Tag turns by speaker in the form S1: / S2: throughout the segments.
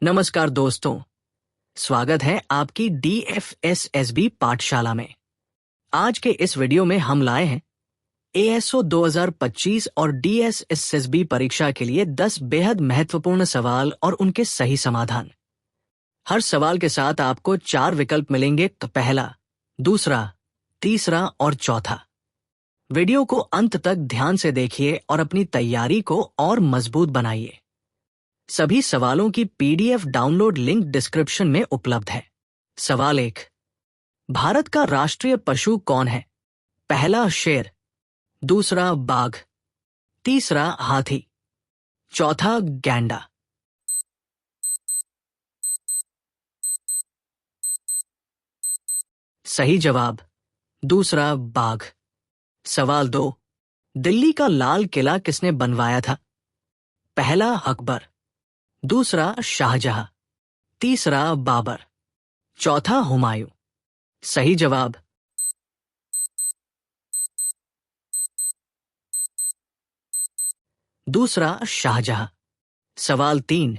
S1: नमस्कार दोस्तों, स्वागत है आपकी DFSSB पाठशाला में। आज के इस वीडियो में हम लाए हैं ASO 2025 और DSSSB परीक्षा के लिए 10 बेहद महत्वपूर्ण सवाल और उनके सही समाधान। हर सवाल के साथ आपको 4 विकल्प मिलेंगे, पहला, दूसरा, तीसरा और चौथा। वीडियो को अंत तक ध्यान से देखिए और अपनी तैयारी को और मजबूत बनाइए। सभी सवालों की PDF डाउनलोड लिंक डिस्क्रिप्शन में उपलब्ध है। सवाल 1, भारत का राष्ट्रीय पशु कौन है? पहला शेर, दूसरा बाघ, तीसरा हाथी, चौथा गैंडा। सही जवाब दूसरा बाघ। सवाल 2, दिल्ली का लाल किला किसने बनवाया था? पहला अकबर, दूसरा शाहजहां, तीसरा बाबर, चौथा हुमायूं। सही जवाब दूसरा शाहजहां। सवाल 3,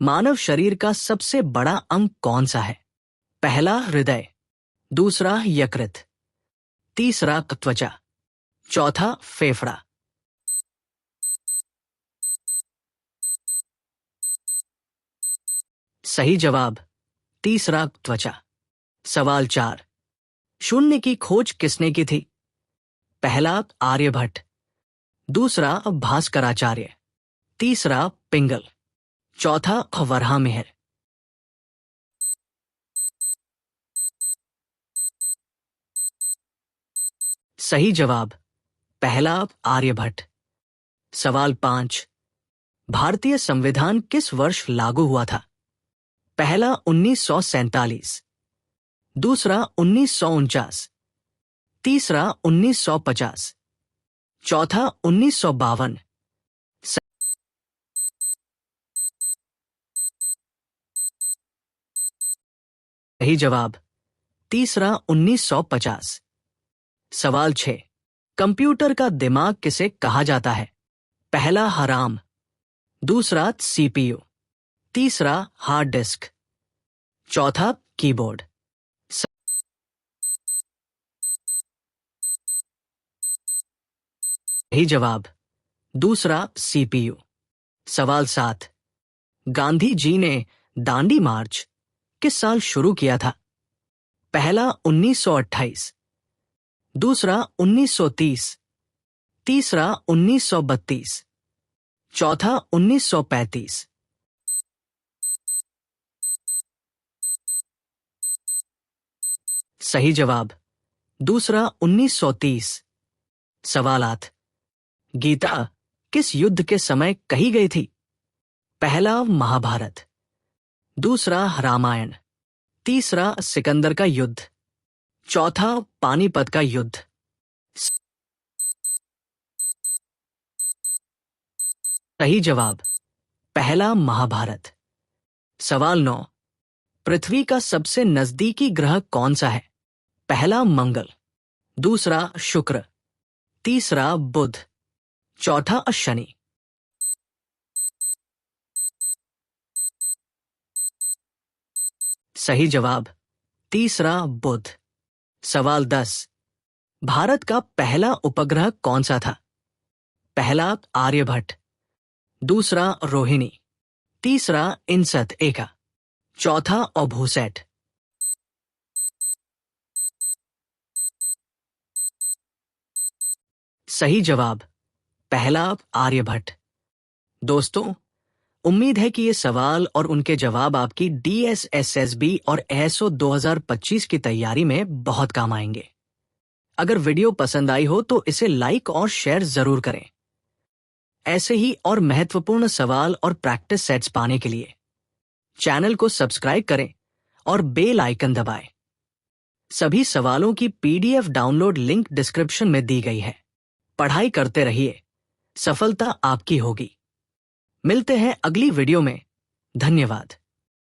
S1: मानव शरीर का सबसे बड़ा अंग कौन सा है? पहला हृदय, दूसरा यकृत, तीसरा त्वचा, चौथा फेफड़ा। सही जवाब तीसरा त्वचा। सवाल 4, शून्य की खोज किसने की थी? पहला आर्यभट्ट, दूसरा भास्कराचार्य, तीसरा पिंगल, चौथा वराहमिहिर। सही जवाब पहला आर्यभट्ट। सवाल 5, भारतीय संविधान किस वर्ष लागू हुआ था? पहला 1947, दूसरा 1949, तीसरा 1950, चौथा 1952। सही जवाब तीसरा 1950। सवाल 6, कंप्यूटर का दिमाग किसे कहा जाता है? पहला हराम, दूसरा CPU, तीसरा हार्ड डिस्क, चौथा कीबोर्ड। सही जवाब दूसरा CPU। सवाल 7, गांधी जी ने दांडी मार्च किस साल शुरू किया था? पहला 1928, दूसरा 1930, तीसरा 1932, चौथा 1935। सही जवाब दूसरा 1930। सवाल 8, गीता किस युद्ध के समय कही गई थी? पहला महाभारत, दूसरा रामायण, तीसरा सिकंदर का युद्ध, चौथा पानीपत का युद्ध। सही जवाब पहला महाभारत। सवाल 9, पृथ्वी का सबसे नजदीकी ग्रह कौन सा है? पहला मंगल, दूसरा शुक्र, तीसरा बुध, चौथा शनि। सही जवाब तीसरा बुध। सवाल 10, भारत का पहला उपग्रह कौन सा था? पहला आर्यभट्ट, दूसरा रोहिणी, तीसरा इनसत एका, चौथा ओबुसेट। सही जवाब पहला आर्यभट्ट। दोस्तों, उम्मीद है कि ये सवाल और उनके जवाब आपकी DSSSB और ASO 2025 की तैयारी में बहुत काम आएंगे। अगर वीडियो पसंद आई हो तो इसे लाइक और शेयर जरूर करें। ऐसे ही और महत्वपूर्ण सवाल और प्रैक्टिस सेट्स पाने के लिए चैनल को सब्सक्राइब करें और बेल आइकन दबाएं। सभी सवालों की PDF डाउनलोड लिंक डिस्क्रिप्शन में दी गई है। पढ़ाई करते रहिए, सफलता आपकी होगी। मिलते हैं अगली वीडियो में। धन्यवाद।